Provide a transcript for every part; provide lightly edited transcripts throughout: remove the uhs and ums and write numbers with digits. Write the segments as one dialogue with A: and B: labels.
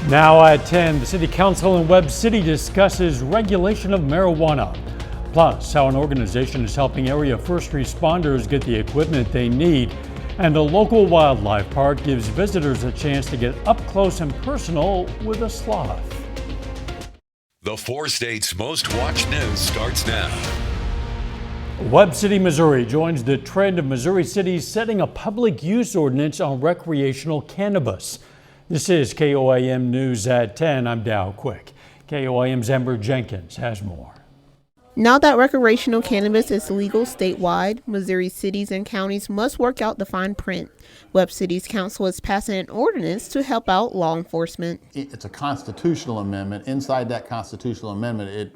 A: Now at 10, the City Council in Webb City discusses regulation of marijuana. Plus, how an organization is helping area first responders get the equipment they need. And a local wildlife park gives visitors a chance to get up close and personal with a sloth.
B: The 4 states' most watched news starts now.
A: Webb City, Missouri joins the trend of Missouri cities setting a public use ordinance on recreational cannabis. This is KOAM News at 10. I'm Dow Quick. KOAM's Amber Jenkins has more.
C: Now that recreational cannabis is legal statewide, Missouri cities and counties must work out the fine print. Webb City's council is passing an ordinance to help out law enforcement.
D: It's a constitutional amendment. Inside that constitutional amendment, it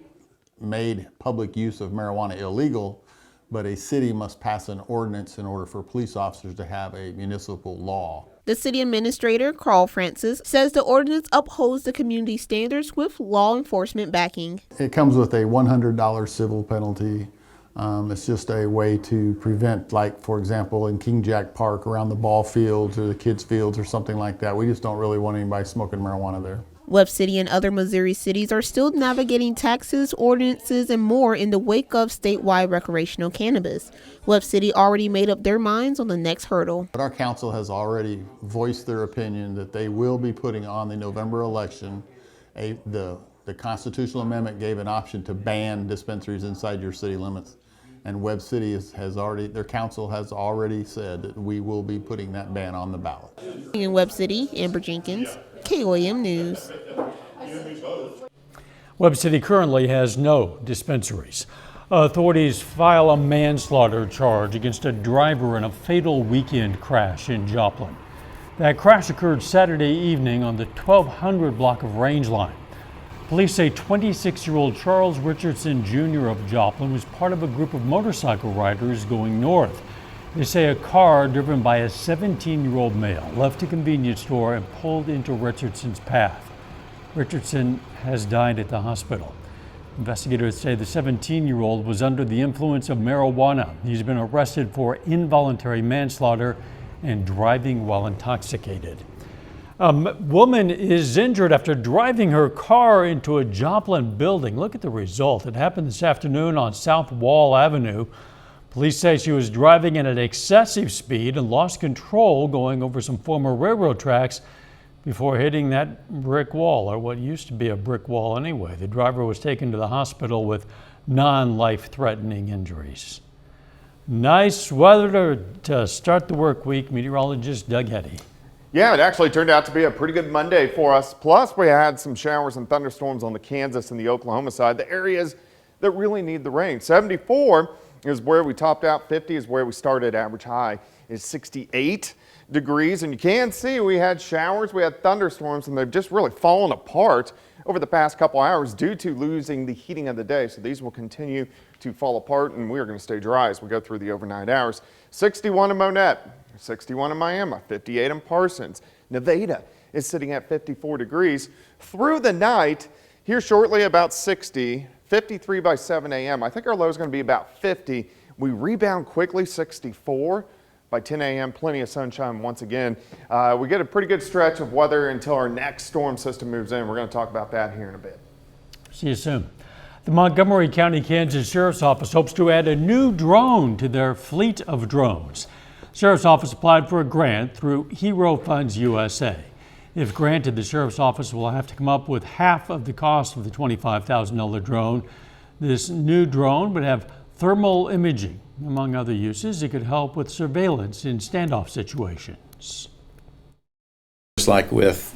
D: made public use of marijuana illegal, but a city must pass an ordinance in order for police officers to have a municipal law.
C: The city administrator, Carl Francis, says the ordinance upholds the community standards with law enforcement backing.
D: It comes with a $100 civil penalty. It's just a way to prevent, like, for example, in King Jack Park around the ball fields or the kids' fields or something like that. We just don't really want anybody smoking marijuana there.
C: Webb City and other Missouri cities are still navigating taxes, ordinances, and more in the wake of statewide recreational cannabis. Webb City already made up their minds on the next hurdle.
D: But our council has already voiced their opinion that they will be putting on the November election. The constitutional amendment gave an option to ban dispensaries inside your city limits. And Webb City their council has already said that we will be putting that ban on the ballot.
C: In Webb City, Amber Jenkins, KOAM News.
A: Webb City currently has no dispensaries. Authorities file a manslaughter charge against a driver in a fatal weekend crash in Joplin. That crash occurred Saturday evening on the 1200 block of Rangeline. Police say 26-year-old Charles Richardson Jr. of Joplin was part of a group of motorcycle riders going north. They say a car driven by a 17-year-old male left a convenience store and pulled into Richardson's path. Richardson has died at the hospital. Investigators say the 17-year-old was under the influence of marijuana. He's been arrested for involuntary manslaughter and driving while intoxicated. A woman is injured after driving her car into a Joplin building. Look at the result. It happened this afternoon on South Wall Avenue. Police say she was driving at an excessive speed and lost control going over some former railroad tracks before hitting that brick wall, or what used to be a brick wall anyway. The driver was taken to the hospital with non-life-threatening injuries. Nice weather to start the work week. Meteorologist Doug Heddy.
E: Yeah, it actually turned out to be a pretty good Monday for us. Plus, we had some showers and thunderstorms on the Kansas and the Oklahoma side, the areas that really need the rain. 74 is where we topped out. 50 is where we started. Average high is 68 degrees. And you can see we had showers, we had thunderstorms, and they've just really fallen apart over the past couple hours due to losing the heating of the day. So these will continue to fall apart, and we are going to stay dry as we go through the overnight hours. 61 in Monette. 61 in Miami, 58 in Parsons. Nevada is sitting at 54 degrees. Through the night, here shortly about 60, 53 by 7 a.m. I think our low is going to be about 50. We rebound quickly, 64 by 10 a.m. Plenty of sunshine once again. We get a pretty good stretch of weather until our next storm system moves in. We're going to talk about that here in a bit.
A: See you soon. The Montgomery County, Kansas Sheriff's Office hopes to add a new drone to their fleet of drones. Sheriff's Office applied for a grant through Hero Funds USA. If granted, the Sheriff's Office will have to come up with half of the cost of the $25,000 drone. This new drone would have thermal imaging. Among other uses, it could help with surveillance in standoff situations.
F: Just like with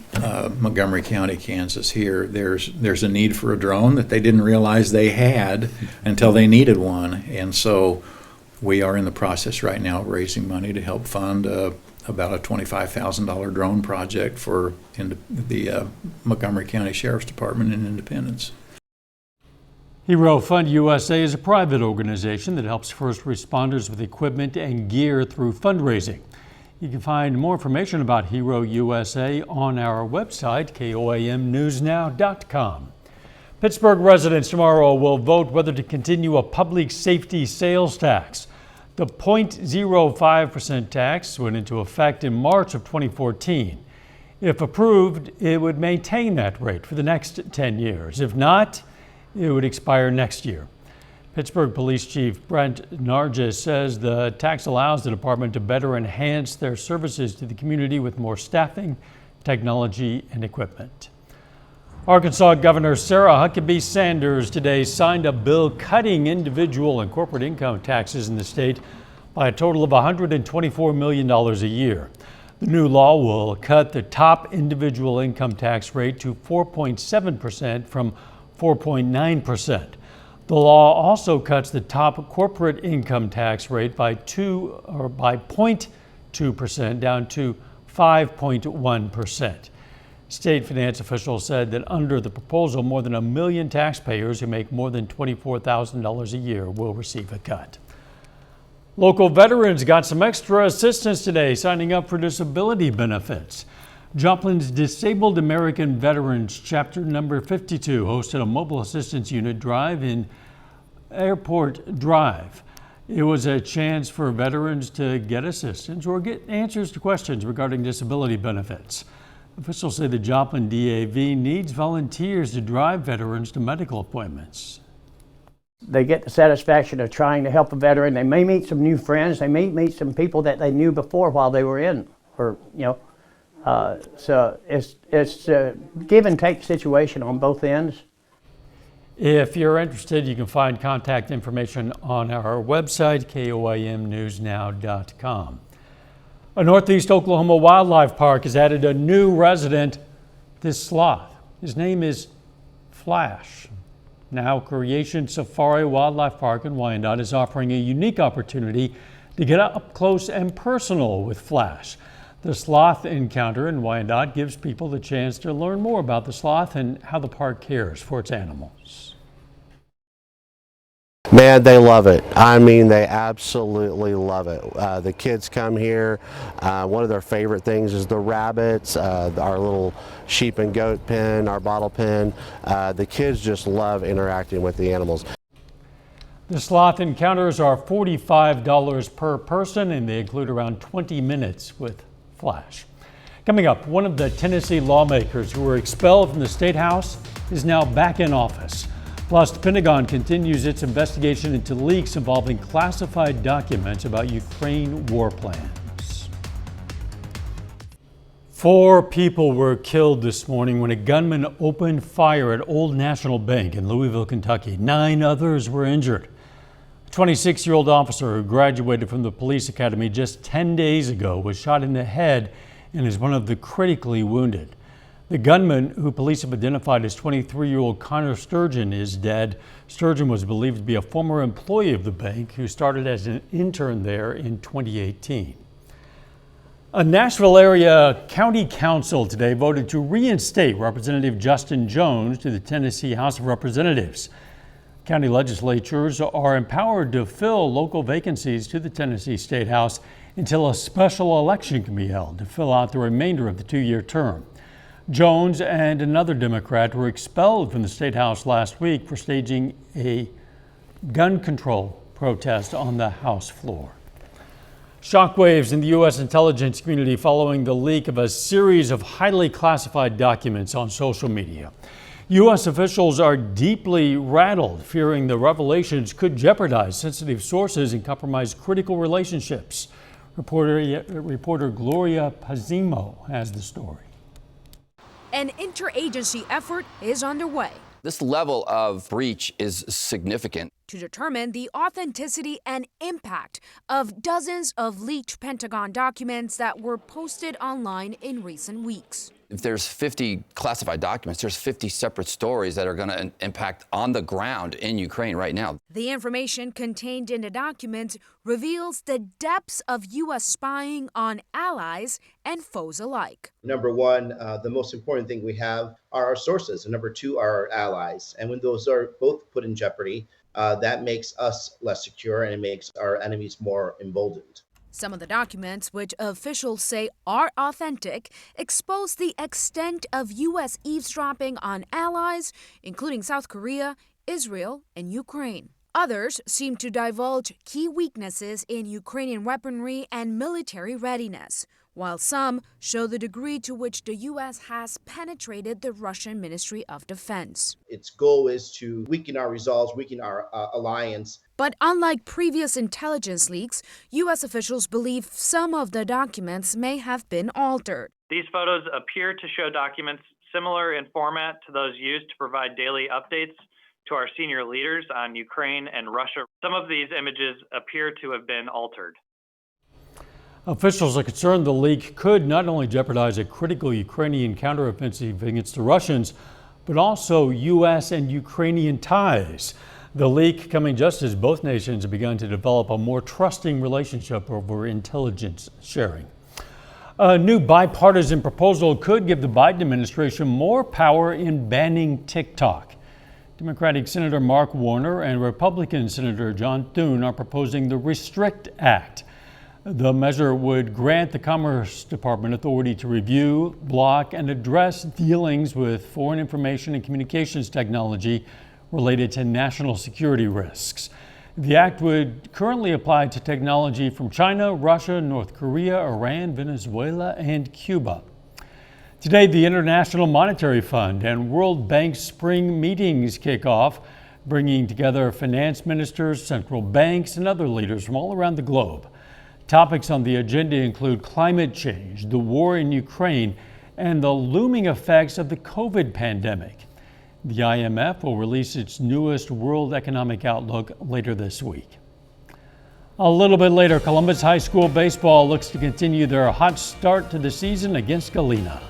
F: Montgomery County, Kansas here, there's a need for a drone that they didn't realize they had until they needed one. And so we are in the process right now of raising money to help fund about a $25,000 drone project for the Montgomery County Sheriff's Department in Independence.
A: Hero Fund USA is a private organization that helps first responders with equipment and gear through fundraising. You can find more information about Hero USA on our website, KOAMnewsnow.com. Pittsburgh residents tomorrow will vote whether to continue a public safety sales tax. The 0.05% tax went into effect in March of 2014. If approved, it would maintain that rate for the next 10 years. If not, it would expire next year. Pittsburgh Police Chief Brent Nargis says the tax allows the department to better enhance their services to the community with more staffing, technology, and equipment. Arkansas Governor Sarah Huckabee Sanders today signed a bill cutting individual and corporate income taxes in the state by a total of $124 million a year. The new law will cut the top individual income tax rate to 4.7% from 4.9%. The law also cuts the top corporate income tax rate by 0.2% down to 5.1%. State finance officials said that under the proposal, more than 1 million taxpayers who make more than $24,000 a year will receive a cut. Local veterans got some extra assistance today, signing up for disability benefits. Joplin's Disabled American Veterans Chapter number 52 hosted a mobile assistance unit drive in Airport Drive. It was a chance for veterans to get assistance or get answers to questions regarding disability benefits. Officials say the Joplin DAV needs volunteers to drive veterans to medical appointments.
G: They get the satisfaction of trying to help a veteran. They may meet some new friends. They may meet some people that they knew before while they were in, or so it's a give and take situation on both ends.
A: If you're interested, you can find contact information on our website, KOAMnewsnow.com. A Northeast Oklahoma wildlife park has added a new resident, this sloth. His name is Flash. Now, Creation Safari Wildlife Park in Wyandotte is offering a unique opportunity to get up close and personal with Flash. The sloth encounter in Wyandotte gives people the chance to learn more about the sloth and how the park cares for its animals.
H: Man, they love it. I mean, they absolutely love it. The kids come here. One of their favorite things is the rabbits, our little sheep and goat pen, our bottle pen. The kids just love interacting with the animals.
A: The sloth encounters are $45 per person, and they include around 20 minutes with Flash. Coming up, one of the Tennessee lawmakers who were expelled from the State House is now back in office. Plus, the Pentagon continues its investigation into leaks involving classified documents about Ukraine war plans. 4 people were killed this morning when a gunman opened fire at Old National Bank in Louisville, Kentucky. 9 others were injured. A 26-year-old officer who graduated from the police academy just 10 days ago was shot in the head and is one of the critically wounded. The gunman, who police have identified as 23-year-old Connor Sturgeon, is dead. Sturgeon was believed to be a former employee of the bank who started as an intern there in 2018. A Nashville area county council today voted to reinstate Representative Justin Jones to the Tennessee House of Representatives. County legislatures are empowered to fill local vacancies to the Tennessee State House until a special election can be held to fill out the remainder of the 2-year term. Jones and another Democrat were expelled from the State House last week for staging a gun control protest on the House floor. Shockwaves in the U.S. intelligence community following the leak of a series of highly classified documents on social media. U.S. officials are deeply rattled, fearing the revelations could jeopardize sensitive sources and compromise critical relationships. Reporter Gloria Pazimo has the story.
I: An interagency effort is underway.
J: This level of breach is significant.
I: To determine the authenticity and impact of dozens of leaked Pentagon documents that were posted online in recent weeks.
J: If there's 50 classified documents, there's 50 separate stories that are going to impact on the ground in Ukraine right now.
I: The information contained in the documents reveals the depths of U.S. spying on allies and foes alike.
K: Number one, the most important thing we have are our sources, and number 2 are our allies. And when those are both put in jeopardy, that makes us less secure and it makes our enemies more emboldened.
I: Some of the documents, which officials say are authentic, expose the extent of U.S. eavesdropping on allies, including South Korea, Israel, and Ukraine. Others seem to divulge key weaknesses in Ukrainian weaponry and military readiness, while some show the degree to which the U.S. has penetrated the Russian Ministry of Defense.
K: Its goal is to weaken our resolve, weaken our alliance.
I: But unlike previous intelligence leaks, U.S. officials believe some of the documents may have been altered.
L: These photos appear to show documents similar in format to those used to provide daily updates to our senior leaders on Ukraine and Russia. Some of these images appear to have been altered.
A: Officials are concerned the leak could not only jeopardize a critical Ukrainian counteroffensive against the Russians, but also U.S. and Ukrainian ties. The leak coming just as both nations have begun to develop a more trusting relationship over intelligence sharing. A new bipartisan proposal could give the Biden administration more power in banning TikTok. Democratic Senator Mark Warner and Republican Senator John Thune are proposing the Restrict Act. The measure would grant the Commerce Department authority to review, block, and address dealings with foreign information and communications technology related to national security risks. The act would currently apply to technology from China, Russia, North Korea, Iran, Venezuela, and Cuba. Today, the International Monetary Fund and World Bank spring meetings kick off, bringing together finance ministers, central banks, and other leaders from all around the globe. Topics on the agenda include climate change, the war in Ukraine, and the looming effects of the COVID pandemic. The IMF will release its newest World Economic Outlook later this week. A little bit later, Columbus High School baseball looks to continue their hot start to the season against Galena.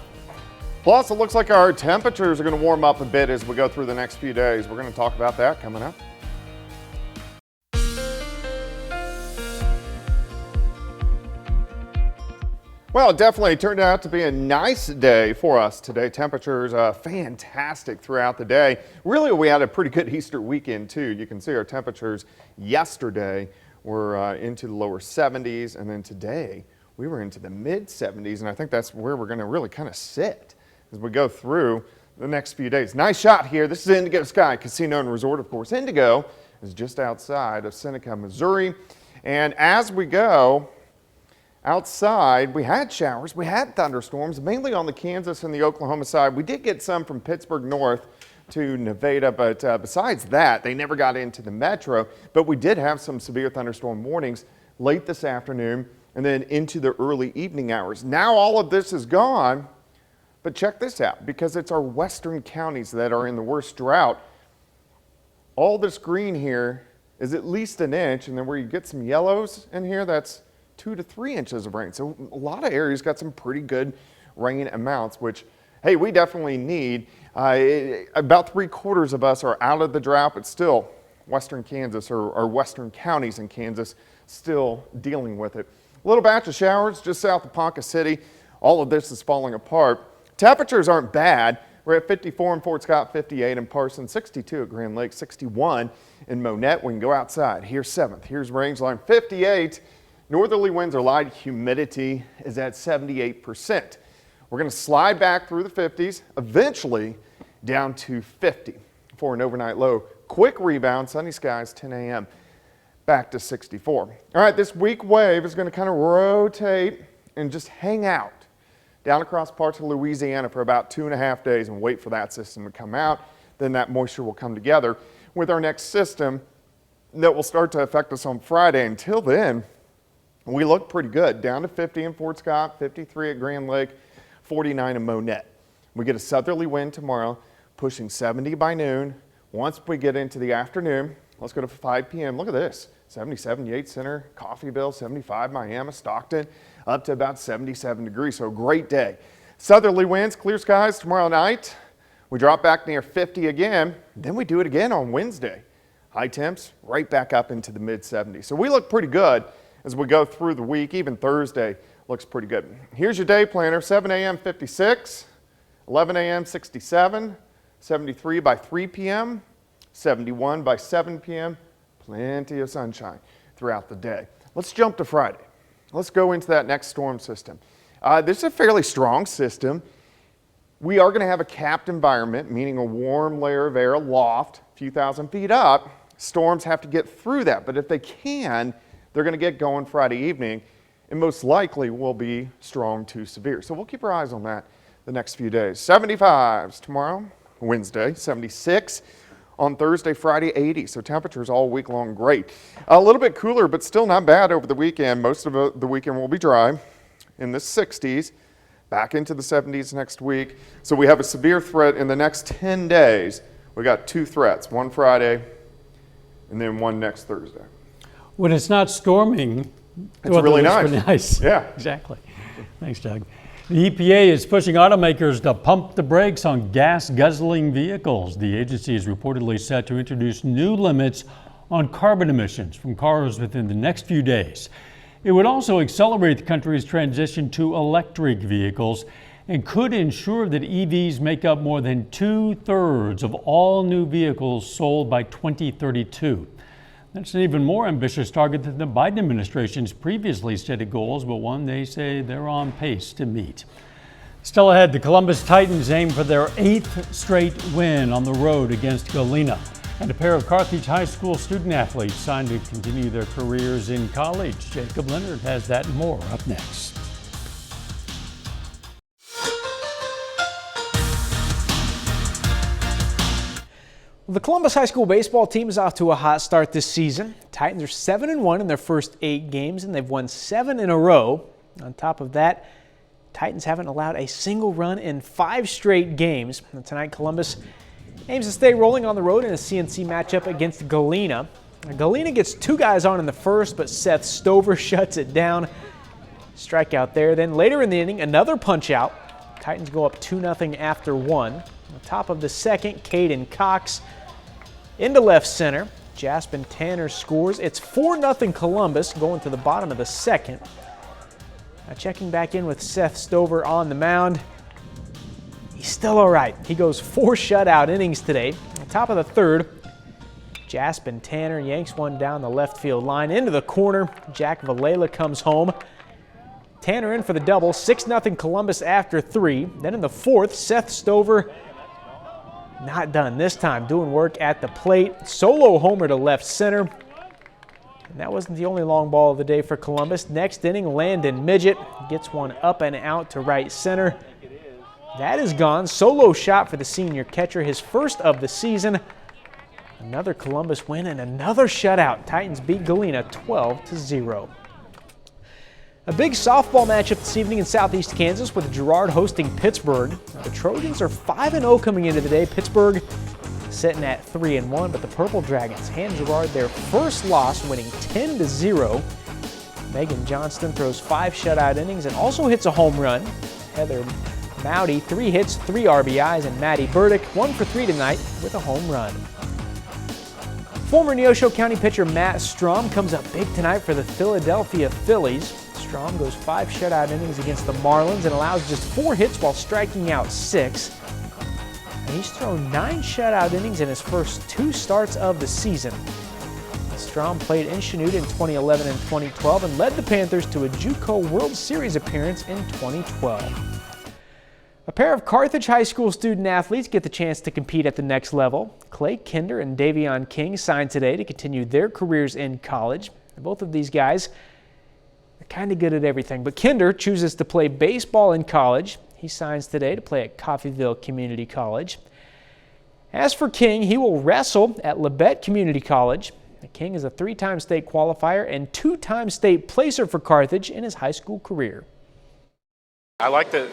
E: Plus, it looks like our temperatures are going to warm up a bit as we go through the next few days. We're going to talk about that coming up. Well, it definitely turned out to be a nice day for us today. Temperatures fantastic throughout the day. Really, we had a pretty good Easter weekend too. You can see our temperatures yesterday were into the lower 70s, and then today we were into the mid 70s, and I think that's where we're going to really kind of sit as we go through the next few days. Nice shot here. This is Indigo Sky Casino and Resort, of course. Indigo is just outside of Seneca, Missouri, and as we go outside, we had showers, we had thunderstorms, mainly on the Kansas and the Oklahoma side. We did get some from Pittsburgh north to Nevada, but besides that, they never got into the metro. But we did have some severe thunderstorm warnings late this afternoon and then into the early evening hours. Now all of this is gone, but check this out, because it's our western counties that are in the worst drought. All this green here is at least an inch, and then where you get some yellows in here, that's 2 to 3 inches of rain. So a lot of areas got some pretty good rain amounts, which, hey, we definitely need. About 3/4 of us are out of the drought, but still western Kansas or western counties in Kansas still dealing with it. A little batch of showers just south of Ponca City. All of this is falling apart. Temperatures aren't bad. We're at 54 in Fort Scott, 58 in Parsons, 62 at Grand Lake, 61 in Monette. We can go outside. Here's 7th. Here's Rangeline, 58. Northerly winds are light. Humidity is at 78%. We're going to slide back through the 50s, eventually down to 50 for an overnight low. Quick rebound, sunny skies, 10 a.m. back to 64. All right, this weak wave is going to kind of rotate and just hang out down across parts of Louisiana for about 2.5 days and wait for that system to come out. Then that moisture will come together with our next system that will start to affect us on Friday. Until then, we look pretty good. Down to 50 in Fort Scott, 53 at Grand Lake, 49 in Monette. We get a southerly wind tomorrow, pushing 70 by noon. Once we get into the afternoon, let's go to 5 p.m. Look at this, 77 Yates Center, Coffeyville, 75 Miami, Stockton, up to about 77 degrees, so a great day. Southerly winds, clear skies tomorrow night. We drop back near 50 again, then we do it again on Wednesday. High temps right back up into the mid 70s. So we look pretty good as we go through the week. Even Thursday looks pretty good. Here's your day planner, 7 a.m. 56, 11 a.m. 67, 73 by 3 p.m., 71 by 7 p.m., plenty of sunshine throughout the day. Let's jump to Friday. Let's go into that next storm system. This is a fairly strong system. We are going to have a capped environment, meaning a warm layer of air aloft, a few thousand feet up. Storms have to get through that, but if they can, they're going to get going Friday evening. it most likely will be strong to severe. So we'll keep our eyes on that the next few days. 75s tomorrow, Wednesday, 76. On Thursday, Friday, 80. So temperatures all week long great. A little bit cooler, but still not bad over the weekend. Most of the weekend will be dry in the 60s. Back into the 70s next week. So we have a severe threat in the next 10 days. We got 2 threats, one Friday and then one next Thursday.
A: When it's not storming,
E: it's really nice.
A: Really nice.
E: Yeah.
A: Exactly. Thanks, Doug. The EPA is pushing automakers to pump the brakes on gas-guzzling vehicles. The agency is reportedly set to introduce new limits on carbon emissions from cars within the next few days. It would also accelerate the country's transition to electric vehicles and could ensure that EVs make up more than 2/3 of all new vehicles sold by 2032. That's an even more ambitious target than the Biden administration's previously stated goals, but one they say they're on pace to meet. Still ahead, the Columbus Titans aim for their 8th straight win on the road against Galena. And a pair of Carthage High School student athletes signed to continue their careers in college. Jacob Leonard has that and more up next.
M: The Columbus High School baseball team is off to a hot start this season. Titans are 7-1 in their first 8 games, and they've won 7 in a row. On top of that, Titans haven't allowed a single run in 5 straight games. And tonight, Columbus aims to stay rolling on the road in a CNC matchup against Galena. Galena gets 2 guys on in the first, but Seth Stover shuts it down. Strikeout there. Then later in the inning, another punch out. Titans go up 2-0 after 1. On top of the second, Caden Cox into left center. Jaspin Tanner scores. It's 4-0 Columbus going to the bottom of the second. Now checking back in with Seth Stover on the mound. He's still all right. He goes 4 shutout innings today. On top of the third, Jaspin Tanner yanks one down the left field line into the corner. Jack Valela comes home. Tanner in for the double. 6-0 Columbus after 3. Then in the fourth, Seth Stover not done this time, doing work at the plate. Solo homer to left center. And that wasn't the only long ball of the day for Columbus. Next inning, Landon Midget gets one up and out to right center. That is gone. Solo shot for the senior catcher, his first of the season. Another Columbus win and another shutout. Titans beat Galena 12-0. A big softball matchup this evening in Southeast Kansas with Girard hosting Pittsburgh. Now, the Trojans are 5-0 coming into the day. Pittsburgh sitting at 3-1, but the Purple Dragons hand Girard their first loss, winning 10-0. Megan Johnston throws 5 shutout innings and also hits a home run. Heather Mowdy, 3 hits, 3 RBIs, and Maddie Burdick, 1 for 3 tonight with a home run. Former Neosho County pitcher Matt Strom comes up big tonight for the Philadelphia Phillies. Strom goes 5 shutout innings against the Marlins and allows just 4 hits while striking out 6. And he's thrown 9 shutout innings in his first 2 starts of the season. Strom played in Chanute in 2011 and 2012 and led the Panthers to a JUCO World Series appearance in 2012. A pair of Carthage High School student athletes get the chance to compete at the next level. Clay Kinder and Davion King signed today to continue their careers in college. Both of these guys are kind of good at everything, but Kinder chooses to play baseball in college. He signs today to play at Coffeyville Community College. As for King, he will wrestle at Labette Community College. King is a 3-time state qualifier and 2-time state placer for Carthage in his high school career.
N: I like that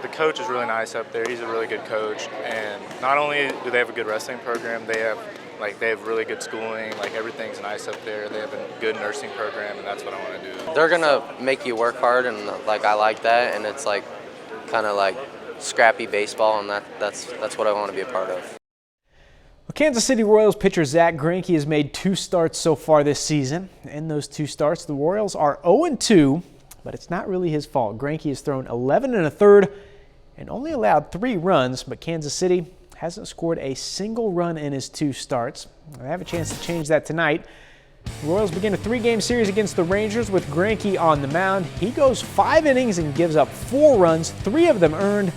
N: the coach is really nice up there. He's a really good coach, and not only do they have a good wrestling program, they have really good schooling. Like, everything's nice up there. They have a good nursing program, and that's what I want to do.
O: They're gonna make you work hard, and I like that, and it's kind of scrappy baseball, and that's what I want to be a part of.
M: Well, Kansas City Royals pitcher Zach Greinke has made 2 starts so far this season. In those 2 starts, the Royals are 0-2, but it's not really his fault. Greinke has thrown 11 1/3 and only allowed 3 runs, but Kansas City hasn't scored a single run in his 2 starts. They have a chance to change that tonight. The Royals begin a 3-game series against the Rangers with Greinke on the mound. He goes 5 innings and gives up 4 runs, 3 of them earned.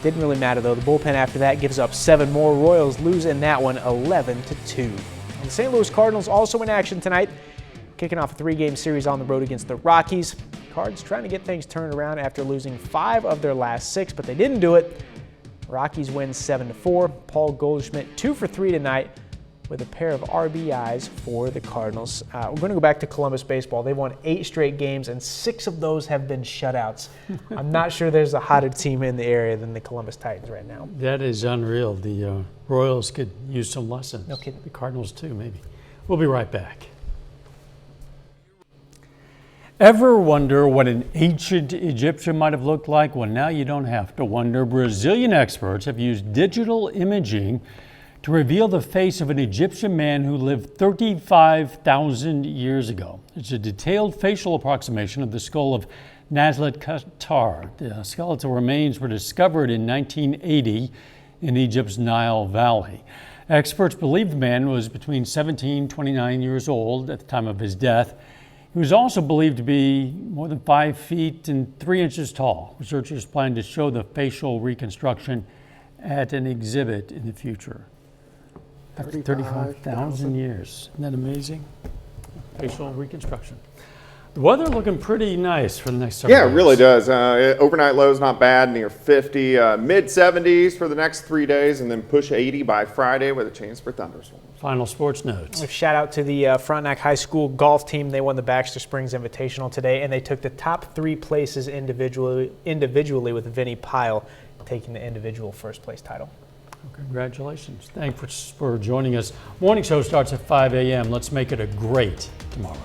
M: Didn't really matter though. The bullpen after that gives up 7 more. Royals lose in that one 11-2. The St. Louis Cardinals also in action tonight. kicking off a 3-game series on the road against the Rockies. Cards trying to get things turned around after losing 5 of their last 6, but they didn't do it. Rockies win 7-4. Paul Goldschmidt 2 for 3 tonight with a pair of RBIs for the Cardinals. We're going to go back to Columbus baseball. They've won 8 straight games, and 6 of those have been shutouts. I'm not sure there's a hotter team in the area than the Columbus Titans right now.
A: That is unreal. The Royals could use some lessons.
M: No kidding.
A: The Cardinals too, maybe. We'll be right back. Ever wonder what an ancient Egyptian might have looked like? Well, now you don't have to wonder. Brazilian experts have used digital imaging to reveal the face of an Egyptian man who lived 35,000 years ago. It's a detailed facial approximation of the skull of Nazlet Qatar. The skeletal remains were discovered in 1980 in Egypt's Nile Valley. Experts believe the man was between 17 and 29 years old at the time of his death. He was also believed to be more than 5 feet and 3 inches tall. Researchers plan to show the facial reconstruction at an exhibit in the future. 35,000 years. Isn't that amazing? Facial reconstruction. The weather looking pretty nice for the next several days.
E: Yeah, it really does. Overnight lows not bad, near 50. Mid-70s for the next 3 days, and then push 80 by Friday with a chance for thunderstorms.
A: Final sports notes.
M: A shout out to the Frontenac High School golf team. They won the Baxter Springs Invitational today, and they took the top 3 places individually with Vinnie Pyle taking the individual first place title.
A: Congratulations. Thanks for joining us. Morning show starts at 5 a.m. Let's make it a great tomorrow.